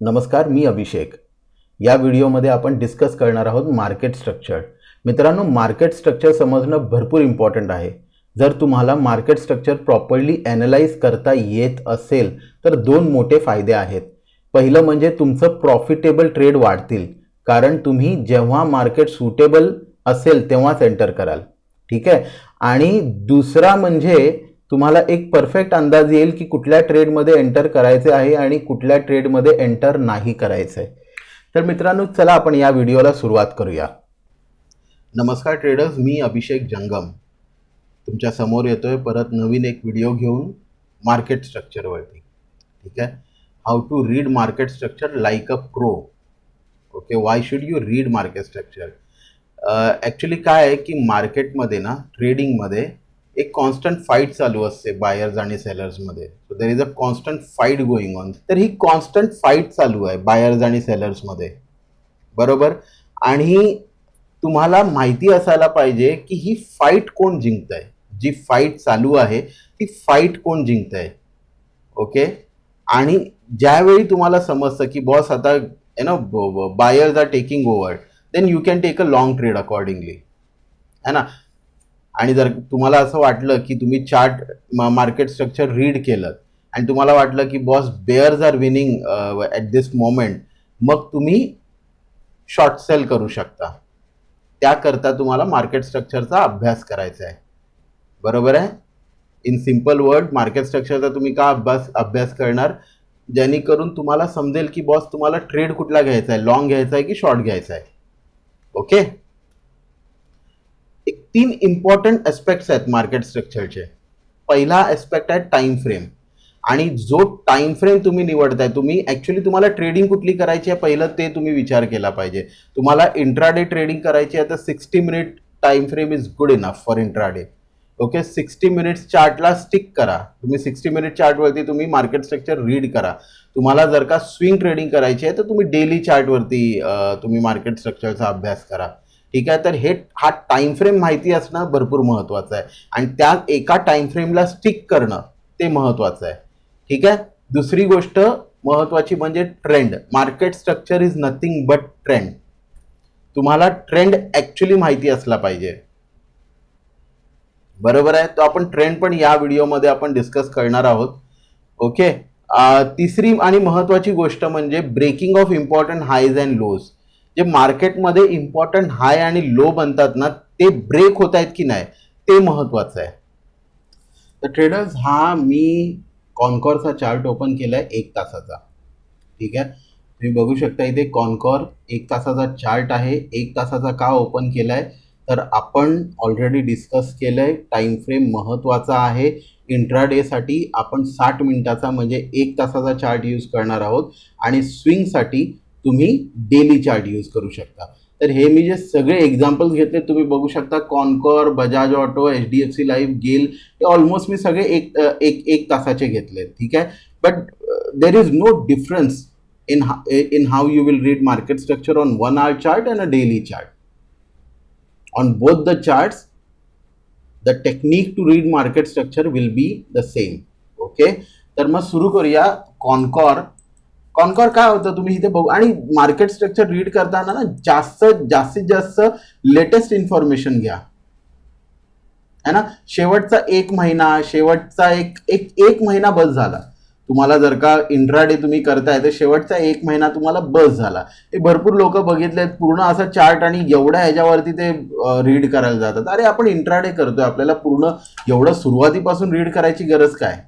नमस्कार, मी अभिषेक. या व्हिडिओमध्ये आपण डिस्कस करणार आहोत मार्केट स्ट्रक्चर. मित्रांनो, मार्केट स्ट्रक्चर समजणं भरपूर इम्पॉर्टंट आहे. जर तुम्हाला मार्केट स्ट्रक्चर प्रॉपरली ॲनलाइज करता येत असेल तर दोन मोठे फायदे आहेत. पहिलं म्हणजे तुमचं प्रॉफिटेबल ट्रेड वाढतील, कारण तुम्ही जेव्हा मार्केट सुटेबल असेल तेव्हाच एंटर कराल. ठीक आहे. आणि दुसरा म्हणजे तुम्हाला एक परफेक्ट अंदाज येईल की कुठल्या ट्रेडमध्ये एंटर करायचे आहे आणि कुठल्या ट्रेडमध्ये एंटर नाही करायचं आहे. तर मित्रांनो, चला आपण या व्हिडिओला सुरुवात करूया. नमस्कार ट्रेडर्स, मी अभिषेक जंगम तुमच्या समोर येतोय परत नवीन एक व्हिडिओ घेऊन मार्केट स्ट्रक्चरवरती. ठीक आहे. How to read market structure like a pro. Okay, why should you read market structure. Actually काय आहे की मार्केटमध्ये ना, ट्रेडिंगमध्ये एक कॉन्स्टंट फाईट चालू असते बायर्स आणि सेलर्समध्ये. So there is a constant fight going on. तर ही कॉन्स्टंट फाईट चालू आहे बायर्स आणि सेलर्समध्ये, बरोबर. आणि तुम्हाला माहिती असायला पाहिजे की ही फाईट कोण जिंकत आहे. जी फाईट चालू आहे ती फाईट कोण जिंकत आहे. ओके. आणि ज्यावेळी तुम्हाला समजतं की बॉस आता buyers are taking over, then you can take a long trade accordingly, है ना. आणि जर तुम्हाला असं वाटलं की तुम्ही चार्ट मार्केट स्ट्रक्चर रीड केलं आणि तुम्हाला वाटलं की boss bears are winning at this moment, मग तुम्ही शॉर्ट सेल करू शकता. त्याकरता तुम्हाला मार्केट स्ट्रक्चरचा अभ्यास करायचा आहे, बरोबर आहे. इन सिम्पल वर्ड, मार्केट स्ट्रक्चरचा तुम्ही का अभ्यास करणार, जेणेकरून तुम्हाला समजेल की बॉस तुम्हाला ट्रेड कुठला घ्यायचा आहे, लॉंग घ्यायचा आहे की शॉर्ट घ्यायचा आहे. ओके. एक 3 इम्पॉर्टंट ॲस्पेक्ट्स आहेत मार्केट स्ट्रक्चरचे. पहिला ॲस्पेक्ट आहे टाइम फ्रेम. आणि जो टाइम फ्रेम तुम्ही निवडताय, तुम्हाला ट्रेडिंग कुठली करायची आहे पहिलं ते तुम्ही विचार केला पाहिजे. तुम्हाला इंट्राडे ट्रेडिंग करायची आहे तर 60 minute time frame is good enough for intraday. Okay. 60 minutes चार्टला स्टिक करा. तुम्ही 60 मिनिट चार्टवरती तुम्ही मार्केट स्ट्रक्चर रीड करा. तुम्हाला जर का स्विंग ट्रेडिंग करायची आहे तर तुम्ही डेली चार्टवरती तुम्ही मार्केट स्ट्रक्चरचा अभ्यास करा. ठीक आहे. तर हा टाइम फ्रेम माहिती असणं भरपूर महत्त्वाचं आहे आणि त्या एका टाइम फ्रेमला स्टिक करणं ते महत्त्वाचं आहे. ठीक आहे. दुसरी गोष्ट महत्त्वाची म्हणजे trend. Market structure is nothing but trend. तुम्हाला ट्रेंड ॲक्च्युली माहिती असला पाहिजे, बरोबर आहे. तर आपण ट्रेंड पण या व्हिडिओमध्ये आपण डिस्कस करणार आहोत. ओके. तिसरी आणि महत्त्वाची गोष्ट म्हणजे breaking of important highs and lows. जे मार्केटमध्ये इम्पॉर्टंट हाय आणि लो बनतात ना, ते ब्रेक होत आहेत की नाही ते महत्त्वाचं आहे. तर ट्रेडर्स, हा मी कॉन्कॉरचा चार्ट ओपन केला आहे 1 तासाचा. ठीक आहे. तुम्ही बघू शकता इथे कॉन्कॉर 1 तासाचा चार्ट आहे. 1 तासाचा का ओपन केला आहे तर आपण ऑलरेडी डिस्कस केलं आहे, टाईम फ्रेम महत्त्वाचा आहे. इंट्राडेसाठी आपण 60 मिनिटाचा म्हणजे 1 तासाचा चार्ट यूज करणार आहोत आणि स्विंगसाठी तुम्ही डेली चार्ट यूज करू शकता. तर हे मी जे सगळे एक्झाम्पल्स घेतले तुम्ही बघू शकता, कॉन्कॉर, बजाज ऑटो, HDFC लाईफ, गेल, हे ऑलमोस्ट मी सगळे एक तासाचे घेतले. ठीक आहे. But there is no difference in how you will read market structure on 1 hour chart and a daily chart. On both the charts, the technique to read market structure will be the same. Okay. तर मग सुरू करूया. कॉन्कॉर काय होतं तुम्ही इथे बघू. आणि मार्केट स्ट्रक्चर रीड करताना ना जास्तीत जास्त लेटेस्ट इन्फॉर्मेशन घ्या, है ना. शेवटचा एक महिना बस झाला. तुम्हाला जर का इंट्राडे तुम्ही करताय तर शेवटचा 1 महिना तुम्हाला बस झाला. हे भरपूर लोक बघितलेत, पूर्ण असा चार्ट आणि एवढ्या ह्याच्यावरती ते रीड करायला जातात. अरे आपण इंट्राडे करतोय, आपल्याला पूर्ण एवढं सुरुवातीपासून रीड करायची गरज काय,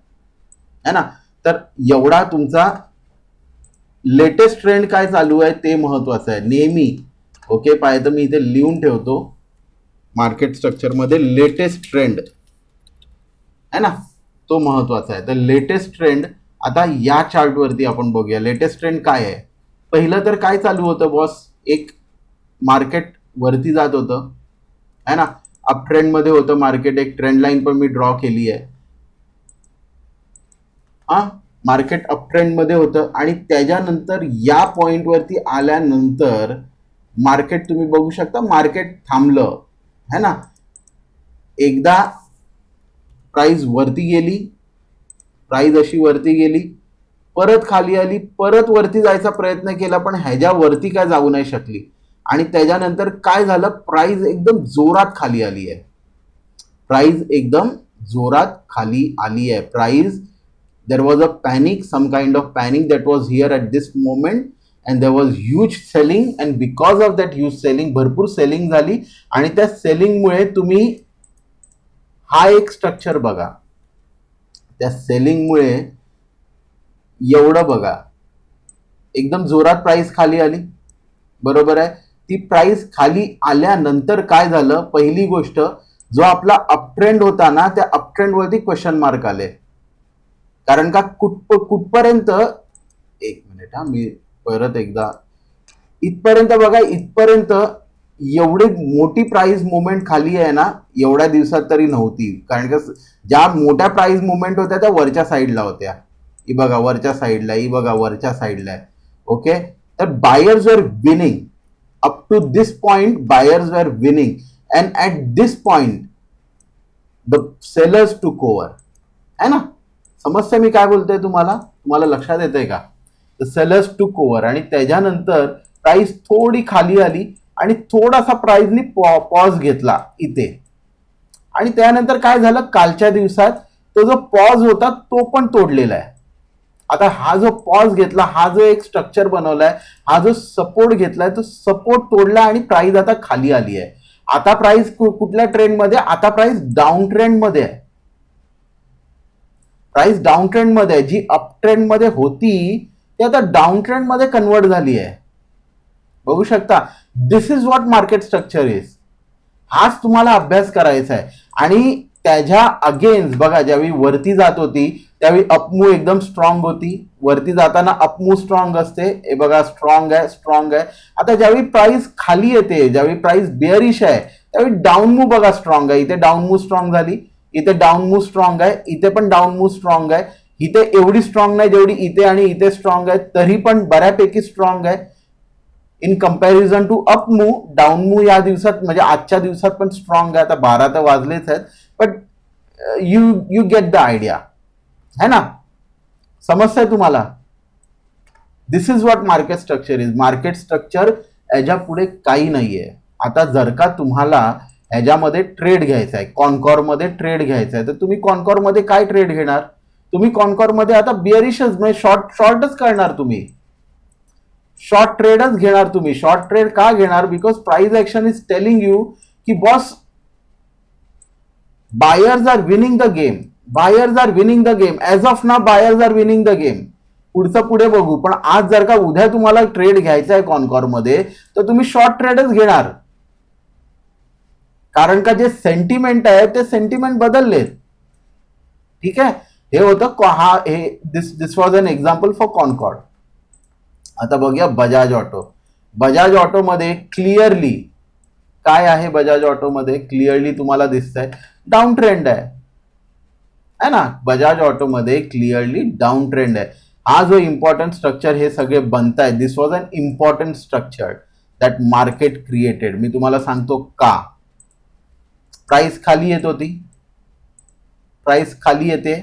है ना. तर एवढा तुमचा लेटेस्ट ट्रेंड काय चालू आहे ते महत्त्वाचं आहे नेहमी. ओके. पाहिजे तर मी इथे लिहून ठेवतो, मार्केट स्ट्रक्चरमध्ये लेटेस्ट ट्रेंड है ना, तो महत्त्वाचा आहे. तर लेटेस्ट ट्रेंड आता या चार्टवरती आपण बघूया. लेटेस्ट ट्रेंड काय आहे. पहिलं तर काय चालू होतं बॉस, एक मार्केट वरती जात होतं, है ना. अप ट्रेंडमध्ये होतं मार्केट. एक ट्रेंड लाईन पण मी ड्रॉ केली आहे. मार्केट अप ट्रेंडमध्ये होतं आणि त्याच्यानंतर या पॉइंटवरती आल्यानंतर मार्केट तुम्ही बघू शकता, मार्केट थांबलं, है ना. एकदा प्राइस वरती गेली, प्राइस अशी वरती गेली परत खाली आली, परत वरती जायचा प्रयत्न केला, पण ह्याच्यावरती काय जाऊ नाही शकली. आणि त्याच्यानंतर काय झालं, प्राइस एकदम जोरात खाली आली आहे. प्राइस एकदम जोरात खाली आली आहे. Price, there was a panic, some kind of panic that was here at this moment, and there was huge selling, and because of that huge selling, भरपूर सेलिंग झाली. आणि त्या सेलिंगमुळे तुम्ही हा एक स्ट्रक्चर बघा, त्या सेलिंगमुळे एवढं बघा, एकदम जोरात प्राइस खाली आली, बरोबर आहे. ती प्राइस खाली आल्यानंतर काय झालं, पहिली गोष्ट, जो आपला अपट्रेंड होता ना, त्या अपट्रेंड वरती क्वेश्चन मार्क आले. कारण का कुठपर्यंत, एक मिनिट हा, मी परत एकदा, इथपर्यंत बघा, इथपर्यंत एवढी मोठी प्राइस मुवमेंट खाली आहे ना, एवढ्या दिवसात तरी नव्हती. कारण का ज्या मोठ्या प्राइस मुवमेंट होत्या त्या वरच्या साईडला होत्या. ही बघा वरच्या साईडला, ही बघा वरच्या साईडला आहे. ओके, तर buyers were winning up to this point, buyers were winning, and at this point the sellers took over. है ना, समजते मी काय बोलतोय, तुम्हाला लक्षात येतंय का? द सेलर्स टूक ओव्हर, आणि त्याच्यानंतर प्राइस थोडी खाली आली आणि थोडासा प्राइसनी पॉज घेतला इथे. आणि त्यानंतर काय झालं, कालच्या दिवसात तो जो पॉज होता तो पण तोडलेला आहे. आता हा जो पॉज घेतला, हा जो एक स्ट्रक्चर बनवलाय, हा जो सपोर्ट घेतलाय, तो सपोर्ट तोडला आणि प्राइस आता खाली आली आहे. आता प्राइस कुठल्या ट्रेंड मध्ये, आता प्राइस डाऊन ट्रेंड मध्ये आहे. प्राइस डाऊन ट्रेंड मध्ये आहे. जी अप ट्रेंड मध्ये होती ती आता डाऊन ट्रेंड मध्ये कन्वर्ट झाली आहे. बघू शकता, this is what market structure is. हाच तुम्हाला अभ्यास करायचा आहे. आणि त्याच्या अगेन्स्ट बघा, ज्यावेळी वरती जात होती त्यावेळी अपमूव एकदम स्ट्रॉंग होती. वरती जाताना अपमूव स्ट्रॉंग असते, हे बघा स्ट्रॉंग आहे, स्ट्रॉंग आहे. आता ज्यावेळी प्राइस खाली येते, ज्यावेळी प्राइस बेअरिश आहे, त्यावेळी डाऊन मूव बघा स्ट्रॉंग आहे. इथे डाऊन मूव स्ट्रॉंग झाली, इथे डाऊन मूव स्ट्रॉंग आहे, इथे पण डाऊन मूव स्ट्रॉंग आहे. इथे एवढी स्ट्रॉंग नाही जेवढी इथे आणि इथे स्ट्रॉंग आहे, तरी पण बऱ्यापैकी स्ट्रॉंग आहे in comparison to up move. Down move या दिवसात म्हणजे आजच्या दिवसात पण स्ट्रॉंग आहे. आता 12 तर वाजलेच आहेत, but you get the idea, है ना, समजतंय तुम्हाला? This is what market structure is. Market structure याच्या पुढे काही नाहीये. आता जर का तुम्हाला ह्याच्यामध्ये ट्रेड घ्यायचा आहे, कॉनकॉर मध्ये ट्रेड घ्यायचा आहे, तर तुम्ही कॉनकॉर मध्ये काय ट्रेड घेणार? तुम्ही कॉनकॉर मध्ये आता बिअरिशच म्हणजे शॉर्टच करणार, तुम्ही शॉर्ट ट्रेडच घेणार. तुम्ही शॉर्ट ट्रेड का घेणार? Because price action is telling you की boss, buyers are winning the game, buyers are winning the game. As of now buyers are winning the game. पुढचं पुढे बघू, पण आज जर का उद्या तुम्हाला ट्रेड घ्यायचा आहे कॉनकॉर मध्ये, तर तुम्ही शॉर्ट ट्रेडच घेणार. कारण का जे सेंटिमेंट आहे ते सेंटिमेंट बदललेत. ठीक आहे, हे होतं हा, हे this was an example for Concord. आता बघूया बजाज ऑटो. बजाज ऑटो मध्ये क्लिअरली काय आहे, बजाज ऑटो मध्ये क्लिअरली तुम्हाला दिसतंय डाऊन ट्रेंड आहे ना. बजाज ऑटो मध्ये क्लिअरली डाऊन ट्रेंड आहे. हा जो इम्पॉर्टंट स्ट्रक्चर हे सगळे बनताय, this was an important structure that market created. मी तुम्हाला सांगतो का. प्राइस खाली येत होती, प्राइस खाली येते,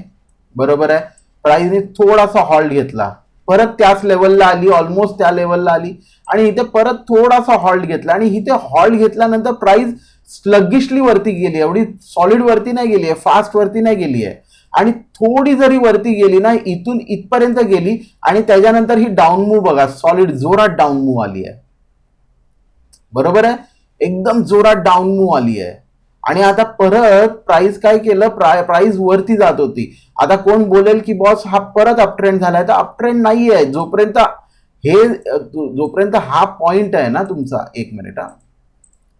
बरोबर आहे. प्राइसने थोडासा हॉल्ट घेतला, परत त्याच लेवलला आली, ऑलमोस्ट त्या लेवलला आली, आणि इथे परत थोडासा हॉल्ट घेतला, आणि इथे हॉल्ट घेतल्यानंतर प्राइस स्लगिशली वरती गेली. एवढी सॉलिड वरती नाही गेली आहे, फास्ट वरती नाही गेली आहे. आणि थोडी जरी वरती गेली ना, इथून इथपर्यंत गेली, आणि त्याच्यानंतर ही डाऊन मूव बघा, सॉलिड जोरात डाऊन मूव आली आहे, बरोबर आहे. एकदम जोरात डाऊन मूव आली आहे. आणि आता परत प्राइस काय केलं, प्राइस वरती जात होती. आता कोण बोलेल की बॉस हा परत अपट्रेंड झालाय, तर अपट्रेंड नाहीये. जोपर्यंत हा पॉइंट आहे ना तुमचा, एक मिनिट हा,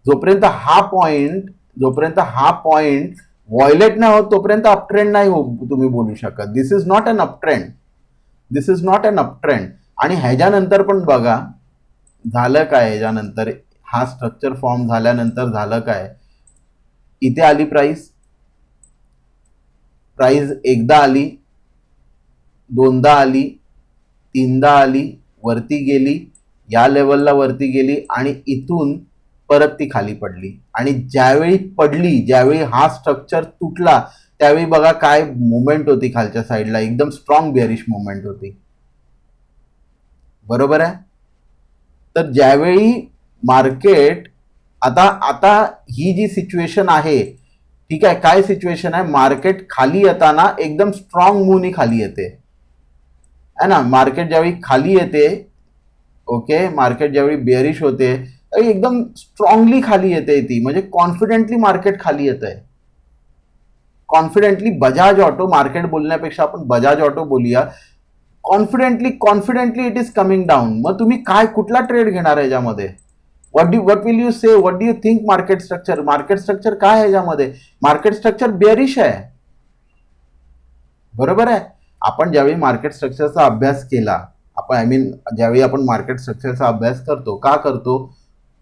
जोपर्यंत हा पॉइंट व्हायलेट नाही होत तोपर्यंत अपट्रेंड नाही तुम्ही बोलू शकत. This is not an uptrend, this is not an uptrend. आणि ह्याच्यानंतर पण बघा झालं काय, ह्याच्यानंतर हा स्ट्रक्चर फॉर्म झाल्यानंतर झालं काय. इथे आली प्राइस एकदा आली, दोनदा आली, तीनदा आली, वरती गेली, या लेवलला वरती गेली, आणि इथून परत ती खाली पडली. आणि ज्यावेळी पडली, ज्यावेळी हा स्ट्रक्चर तुटला, त्यावेळी बघा काय मुवमेंट होती खालच्या साईडला, एकदम स्ट्रॉंग बेअरिश मुवमेंट होती. बरोबर आहे. तर ज्यावेळी मार्केट आता आता ही जी सिच्युएशन आहे, ठीक आहे, काय सिच्युएशन आहे, मार्केट खाली येताना एकदम स्ट्रॉंग मूव्हनी खाली येते है ना. मार्केट ज्यावेळी खाली येते, ओके, मार्केट ज्यावेळी बेअरिश होते त्यावेळी एकदम स्ट्रॉंगली खाली येते ती, म्हणजे कॉन्फिडेंटली मार्केट खाली येत आहे. कॉन्फिडेंटली बजाज ऑटो, मार्केट बोलण्यापेक्षा आपण बजाज ऑटो बोलूया, confidently it is coming down. मग तुम्ही काय कुठला ट्रेड घेणार आहे याच्यामध्ये? What will you say, what do you think market structure? Market structure काय आहे याच्यामध्ये? मार्केट स्ट्रक्चर बेअरिश आहे. बरोबर आहे. आपण ज्यावेळी मार्केट स्ट्रक्चरचा अभ्यास केला, आपण ज्यावेळी आपण मार्केट स्ट्रक्चरचा अभ्यास करतो, का करतो?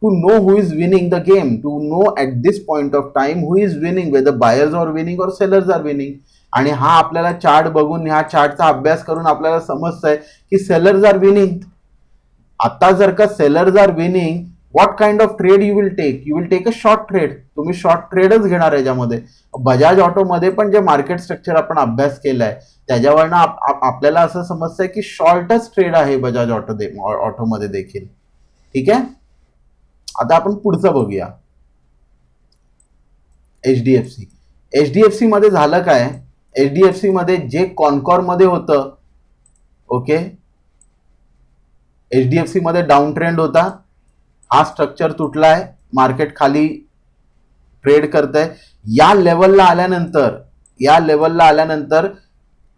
To know who is winning the game, to know at this point of time who is winning, whether buyers are winning और सेलर्स आर विनिंग. आणि हा आपल्याला चार्ट बघून, ह्या चार्टचा अभ्यास करून आपल्याला समजतंय की सेलर्स आर विनिंग. आता जर का sellers are winning, what kind of trade you will take? You will take a short trade. तुम्ही शॉर्ट ट्रेडच घेणार आहे याच्यामध्ये. बजाज ऑटोमध्ये पण जे मार्केट स्ट्रक्चर आपण अभ्यास केलाय त्याच्यावरनं आपल्याला असं समजतंय की शॉर्टच ट्रेड आहे बजाज ऑटोमध्ये देखील. ठीक आहे. आता आपण पुढचं बघूया. एचडीएफसी. एचडीएफसी मध्ये झालं काय? एचडीएफसी मध्ये जे कॉन्कॉर मध्ये होतं, ओके, एचडीएफसी मध्ये डाऊन ट्रेंड होता, हा स्ट्रक्चर तुटलाय, मार्केट खाली ट्रेड करतंय. या लेवलला आल्यानंतर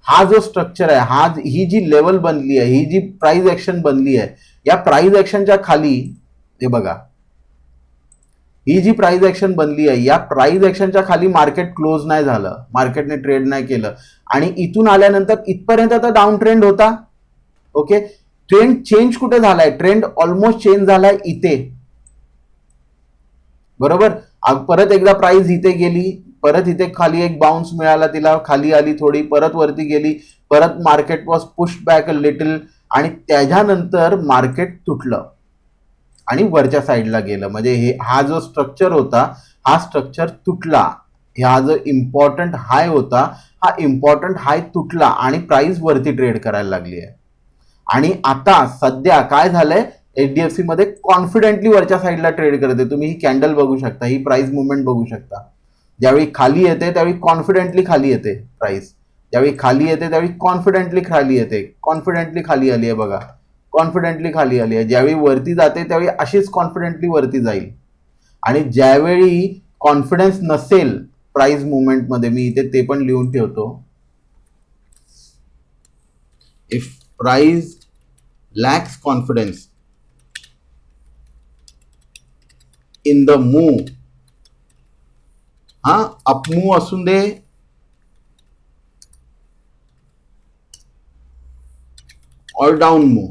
हा जो स्ट्रक्चर आहे, ही जी लेवल बनली आहे, ही जी प्राइस ऍक्शन बनली आहे, या प्राइस ऍक्शनच्या खाली हे बघा, ही जी प्राइस ऍक्शन बनली आहे, या प्राइस ऍक्शनच्या खाली मार्केट क्लोज नाही झालं, मार्केटने ट्रेड नाही केलं, आणि इथून आल्यानंतर इथपर्यंत आता डाऊन ट्रेंड होता. ओके, ट्रेंड चेंज कुठे झालाय? ट्रेंड ऑलमोस्ट चेंज झालाय इथे. बरोबर. परत एकदा प्राइस इथे गेली, परत इथे खाली एक बाउन्स मिळाला तिला, खाली आली थोडी, परत वरती गेली, परत market was pushed back a little, आणि त्याच्यानंतर मार्केट तुटलं आणि वरच्या साईडला गेलं. म्हणजे हा जो स्ट्रक्चर होता, हा स्ट्रक्चर तुटला. हा जो इम्पॉर्टंट हाय होता, हा इम्पॉर्टंट हाय तुटला आणि प्राइस वरती ट्रेड करायला लागली आहे. आणि आता सध्या काय झालंय, एचडीएफसी मध्ये कॉन्फिडेंटली वरच्या साईडला ट्रेड करते. तुम्ही ही कॅन्डल बघू शकता, ही प्राइस मुवमेंट बघू शकता. ज्यावेळी खाली येते त्यावेळी कॉन्फिडेंटली खाली येते प्राइस, ज्यावेळी खाली येते त्यावेळी कॉन्फिडेंटली खाली येते, कॉन्फिडेंटली खाली आली आहे बघा, कॉन्फिडेंटली खाली आली आहे. ज्यावेळी वरती जाते त्यावेळी अशीच कॉन्फिडेंटली वरती जाईल. आणि ज्यावेळी कॉन्फिडन्स नसेल प्राइस मुवमेंटमध्ये, मी इथे ते पण लिहून ठेवतो, if price lacks confidence in the move, हा अप मूव असून दे, और down move,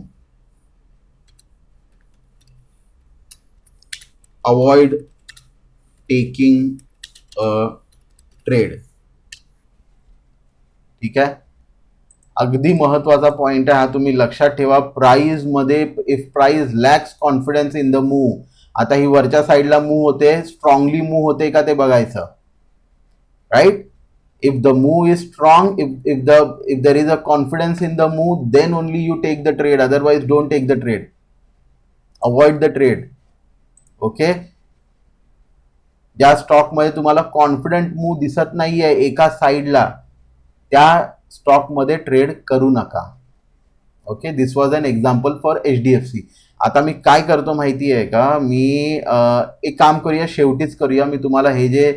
avoid taking a trade. ठीक आहे. अगदी महत्वाचा पॉइंट आहे हा, तुम्ही लक्षात ठेवा. प्राइस मध्ये if price lacks confidence in the move, आता ही वरच्या साईडला मूव होते, स्ट्रॉंगली मूव होते का ते बघायचं. Right. If the move is strong, if there is a confidence in the move, then only you take the trade, otherwise don't take the trade, avoid the trade. Okay. ज्या स्टॉकमध्ये तुम्हाला confident move दिसत नाहीये एका साईडला, त्या स्टॉकमध्ये trade करू नका. Okay, this was an example for HDFC. आता मी काय करतो माहिती आहे का, मी एक काम करूया, शेवटीच करूया. मी तुम्हाला हे जे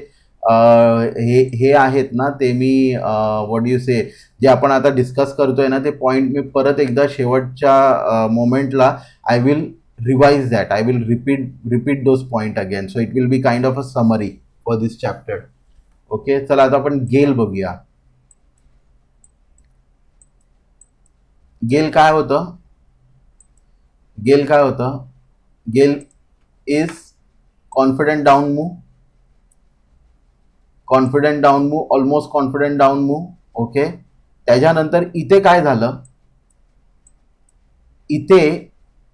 हे आहेत ना, ते मी व्हॉट यू से, जे आपण आता डिस्कस करतोय ना, ते पॉईंट मी परत एकदा शेवटच्या मोमेंटला I will revise that, I will repeat those point again, so it will be kind of a summary for this chapter. Okay, चला आता आपण गेल बघूया. गेल काय होतं? गेल is confident down move, almost confident down move. Okay. त्याच्यानंतर इथे काय झालं, इथे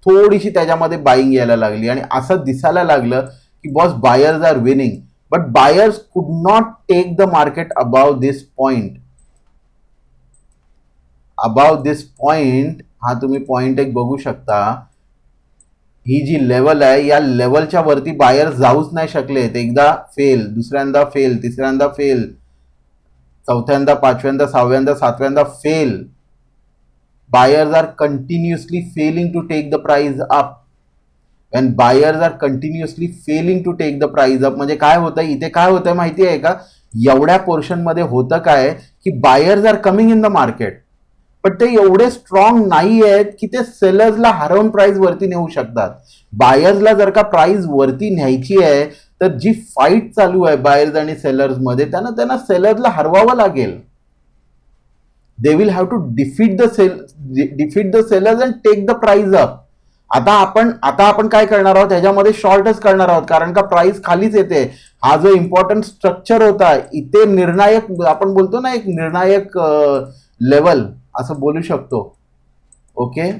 थोडीशी त्याच्यामध्ये बाईंग यायला लागली आणि असं दिसायला लागलं की boss buyers are winning, but buyers could not take the market above this point. हा तुम्ही पॉइंट एक बघू शकता, ही जी लेवल आहे या लेवलच्या वरती बायर जाऊच नाही शकलेत. एकदा फेल, दुसऱ्यांदा फेल, तिसऱ्यांदा फेल, चौथ्यांदा, पाचव्यांदा, सहाव्यांदा, सातव्यांदा fail. Buyers are continuously failing to take the price up. When buyers are continuously failing to take the price up, म्हणजे काय होतं इथे, काय होतं माहिती आहे का, एवढ्या पोर्शन मध्ये होतं काय की buyers are coming in the market, पण ते एवढे स्ट्रॉंग नाही आहेत की ते सेलर्सला हरवून प्राइस वरती नेऊ शकतात. बायर्सला जर का प्राइस वरती न्यायची आहे तर जी फाईट चालू आहे बायर्स आणि सेलर्स मध्ये, त्यांना सेलर्सला हरवावं लागेल. they will have to defeat the sellers and take the price up. आता आपण काय करणार आहोत, ह्याच्यामध्ये शॉर्टच करणार आहोत, कारण का प्राइस खालीच येते. हा जो इम्पॉर्टंट स्ट्रक्चर होता इथे निर्णायक, आपण बोलतो ना एक निर्णायक लेवल असं बोलू शकतो. Okay,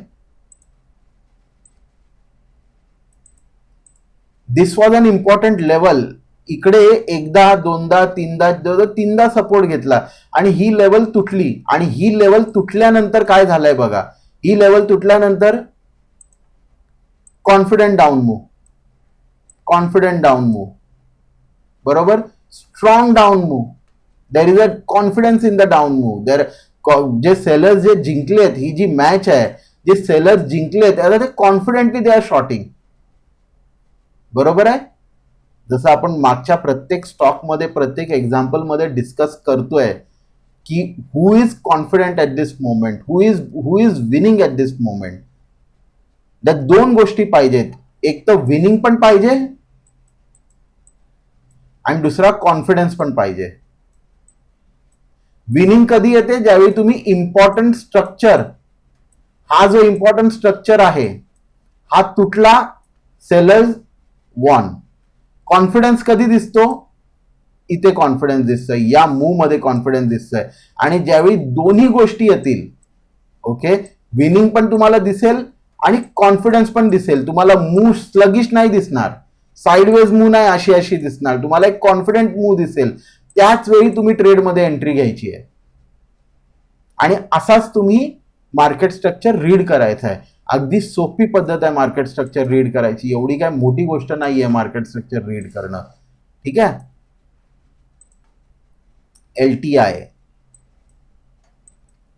this was an important level. इकडे एकदा, दोनदा, तीनदा सपोर्ट घेतला आणि ही लेवल तुटली. आणि ही लेवल तुटल्यानंतर काय झालंय बघा, ही लेवल तुटल्यानंतर कॉन्फिडंट डाऊन मूव, बरोबर, strong down move. There is a confidence in the down move. जे सेलर्स जे जिंकलेत, ही जी मॅच आहे, जे सेलर्स जिंकलेत आता ते कॉन्फिडेंटली दे आर शॉर्टिंग. बरोबर आहे. जसं आपण मागच्या प्रत्येक स्टॉकमध्ये, प्रत्येक एक्झाम्पलमध्ये डिस्कस करतोय की who is confident at this moment, who is winning at this moment. त्या दोन गोष्टी पाहिजेत, एक तर विनिंग पण पाहिजे आणि दुसरा कॉन्फिडन्स पण पाहिजे. विनिंग कधी येते, ज्यावेळी तुम्ही इम्पॉर्टंट स्ट्रक्चर, हा जो इम्पॉर्टंट स्ट्रक्चर आहे हा तुटला, सेलर्स वॉन. कॉन्फिडन्स कधी दिसतो, इथे कॉन्फिडन्स दिसतोय, या मूव मध्ये कॉन्फिडन्स दिसतोय. आणि ज्यावेळी दोन्ही गोष्टी येतील, ओके, विनिंग पण तुम्हाला दिसेल आणि कॉन्फिडन्स पण दिसेल. तुम्हाला मूव स्लगिश नाही दिसणार, साइडवेज मूव नाही अशी दिसणार, तुम्हाला एक कॉन्फिडंट मूव दिसेल. त्याच वेळी तुम्ही ट्रेडमध्ये एंट्री घ्यायची आहे. आणि असाच तुम्ही मार्केट स्ट्रक्चर रीड करायचं आहे. अगदी सोपी पद्धत आहे मार्केट स्ट्रक्चर रीड करायची, एवढी काय मोठी गोष्ट नाहीये मार्केट स्ट्रक्चर रीड करणं. ठीक आहे. LTI,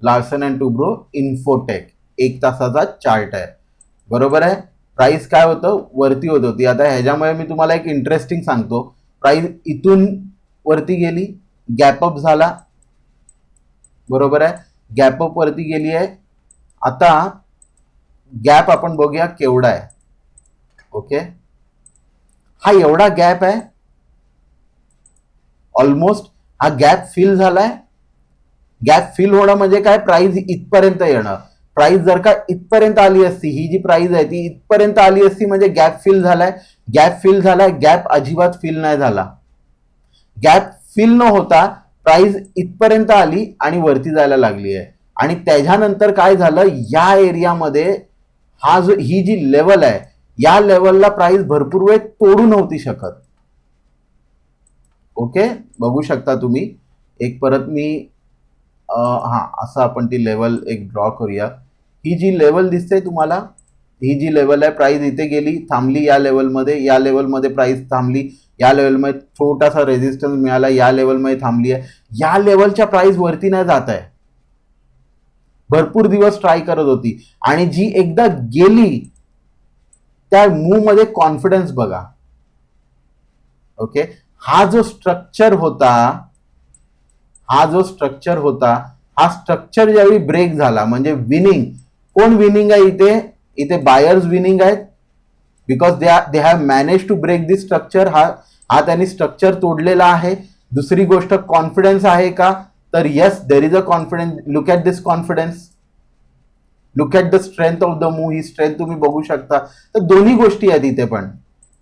Larsen and Toubro infotech, 1 तासाचा चार्ट आहे. बरोबर आहे. प्राइस काय होतं, वरती होत होती. आता ह्याच्यामुळे मी तुम्हाला एक इंटरेस्टिंग सांगतो. प्राइस इथून वरती गेली, गॅपअप झाला, बरोबर आहे, गॅपअप वरती गेली आहे. आता गॅप आपण बघूया केवढा आहे. ओके, हा एवढा गॅप आहे, ऑलमोस्ट हा गॅप फिल झालाय. गॅप फिल होणं म्हणजे काय, प्राइस इथपर्यंत येणं. प्राइस जर का इथपर्यंत आली असती, ही जी प्राइस आहे ती इथपर्यंत आली असती म्हणजे गॅप फिल झालाय. गॅप फिल झालाय, गॅप अजिबात फिल नाही झाला. गॅप फिल न होता प्राइस इथपर्यंत आली आणि वरती जायला लागली आहे. आणि त्याच्यानंतर काय झालं, या एरियामध्ये हा जो, ही जी लेवल आहे, या लेवलला प्राइस भरपूर वेळ तोडू नव्हती शकत. ओके, बघू शकता तुम्ही. एक परत मी असं आपण ती लेवल एक ड्रॉ करूया. ही जी लेवल दिसते तुम्हाला, ही जी लेवल आहे, प्राइस इथे गेली, थांबली या लेवलमध्ये, या लेवलमध्ये प्राइस थांबली, या लेवलमध्ये छोटासा रेजिस्टन्स मिळाला, या लेवलमध्ये थांबली आहे. या लेवलच्या प्राइस वरती नाही जात आहे, भरपूर दिवस ट्राय करत होती. आणि जी एकदा गेली त्या मूव मध्ये कॉन्फिडन्स बघा. ओके, हा जो स्ट्रक्चर होता, हा स्ट्रक्चर ज्यावेळी ब्रेक झाला म्हणजे विनिंग, कोण विनिंग आहे इथे, इथे बायर्स विनिंग आहेत, because they have manage to break this structure. हा त्यांनी स्ट्रक्चर तोडलेला आहे. दुसरी गोष्ट, कॉन्फिडन्स आहे का, तर yes, there is a confidence. Look at this confidence, look at the strength of the move. He strength तुम्ही बघू शकता. तर दोन्ही गोष्टी आहेत इथे पण,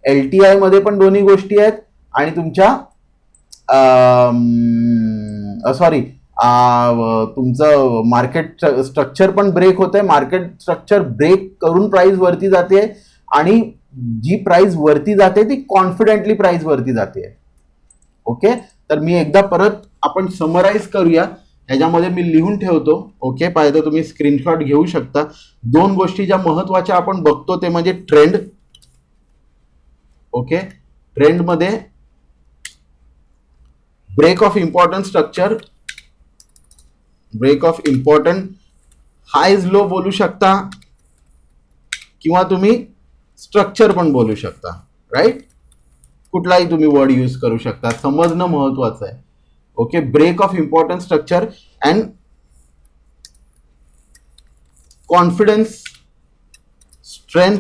LTI मध्ये पण दोन्ही गोष्टी आहेत आणि तुमच्या सॉरी तुमचं मार्केट स्ट्रक्चर पण ब्रेक होतंय. मार्केट स्ट्रक्चर ब्रेक करून प्राइस वरती जाते आणि जी प्राइस वरती जाते ती कॉन्फिडेंटली प्राइस वरती जाते. ओके, तर मी एकदा परत आपण समराइज करूया ह्याच्यामध्ये मी लिहून ठेवतो. ओके, पाहिजे तुम्ही स्क्रीनशॉट घेऊ शकता. दोन गोष्टी ज्या महत्वाच्या आपण बघतो ते म्हणजे ट्रेंड. ओके, ट्रेंडमध्ये break of important structure, break of important highs low बोलू शकता किंवा तुम्ही स्ट्रक्चर पण बोलू शकता. राईट, कुठलाही तुम्ही वर्ड यूज करू शकता, समजणं महत्वाचं आहे. Okay, break of important structure and confidence, strength,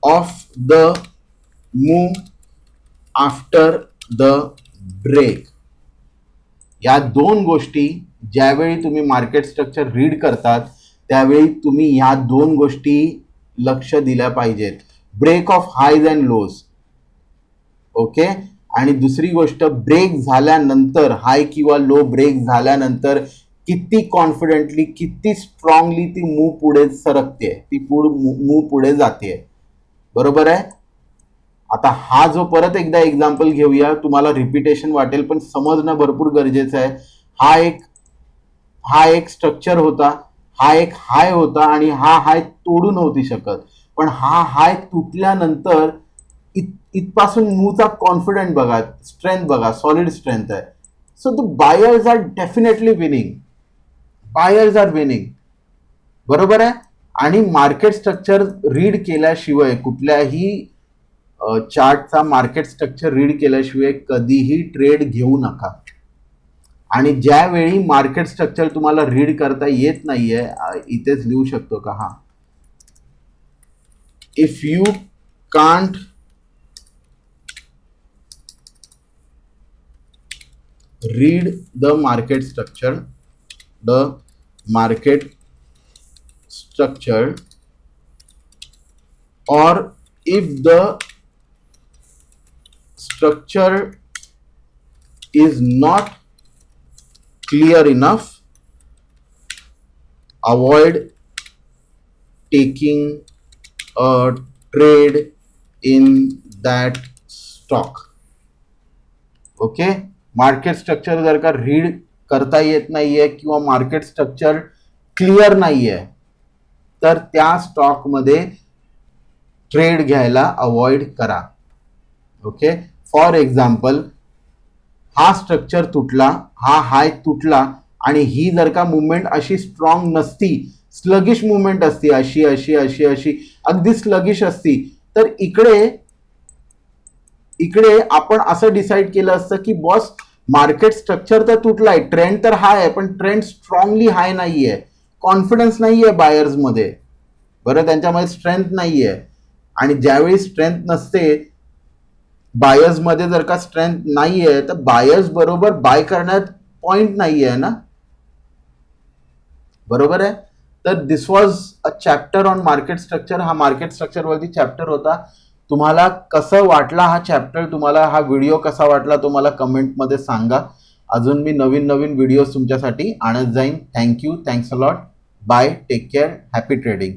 of the move after the break. या दोन गोष्टी ज्यावेळी तुम्ही मार्केट स्ट्रक्चर रीड करतात त्यावेळी तुम्ही ह्या दोन गोष्टी लक्ष दिल्या पाहिजेत. Break of highs and lows. Okay, आणि दुसरी गोष्ट ब्रेक झाल्यानंतर, हाय किंवा लो ब्रेक झाल्यानंतर किती कॉन्फिडेंटली, किती स्ट्रॉंगली ती मूव पुढे सरकते, ती मूव पुढे जाते. बरोबर आहे. आता हा जो परत एकदा एक्झाम्पल घेऊया, तुम्हाला रिपिटेशन वाटेल पण समजणं भरपूर गरजेचं आहे. हा एक स्ट्रक्चर होता, हा एक हाय होता आणि हा हाय तोडू नव्हती शकत, पण हा हाय तुटल्यानंतर इथपासून मूवचा कॉन्फिडंट बघा, स्ट्रेंथ बघा, सॉलिड स्ट्रेंथ आहे. So the buyers are definitely winning, buyers are winning. बरोबर आहे. आणि मार्केट स्ट्रक्चर रीड केल्याशिवाय, कुठल्याही चार्टचा मार्केट स्ट्रक्चर रीड केल्याशिवाय कधीही ट्रेड घेऊ नका. आणि ज्यावेळी मार्केट स्ट्रक्चर तुम्हाला रीड करता येत नाहीये, इथेच लिहू शकतो का, हा, if you can't read the market structure, or if the structure is not clear enough, avoid taking a trade in that stock. Okay, market structure जर का रीड करता येत नाहीये किंवा मार्केट स्ट्रक्चर क्लिअर नाहीये तर त्या स्टॉकमध्ये ट्रेड घ्यायला अवॉइड करा. ओके, फॉर एक्झाम्पल, हा स्ट्रक्चर तुटला, हा हाय तुटला आणि ही जर का मुवमेंट अशी स्ट्रॉंग नसती, स्लगिश मुवमेंट असती, अशी अशी अशी अशी अगदी स्लगिश असती, तर इकडे आपण असं डिसाईड केलं असतं की बॉस मार्केट स्ट्रक्चर तर तुटलाय, ट्रेंड तर हाय आहे, पण ट्रेंड स्ट्रॉंगली हाय नाहीये, कॉन्फिडन्स नाहीये बायर्स मध्ये. बरं, त्यांच्यामध्ये स्ट्रेंथ नाहीये. आणि ज्यावेळी स्ट्रेंथ नसते बायर्स मध्ये, जर का स्ट्रेंथ नाहीये तर बायर्स बरोबर बाय करण्यात पॉइंट नाहीये ना. बरोबर आहे. तर this was a chapter on market structure. हा मार्केट स्ट्रक्चर वरती चॅप्टर होता. तुम्हाला कसं वाटला हा चॅप्टर, तुम्हाला हा व्हिडिओ कसा वाटला तो मला कमेंटमध्ये सांगा. अजून मी नवीन व्हिडिओज तुमच्यासाठी आणत जाईन. Thank you, thanks a lot. Bye, take care, happy trading.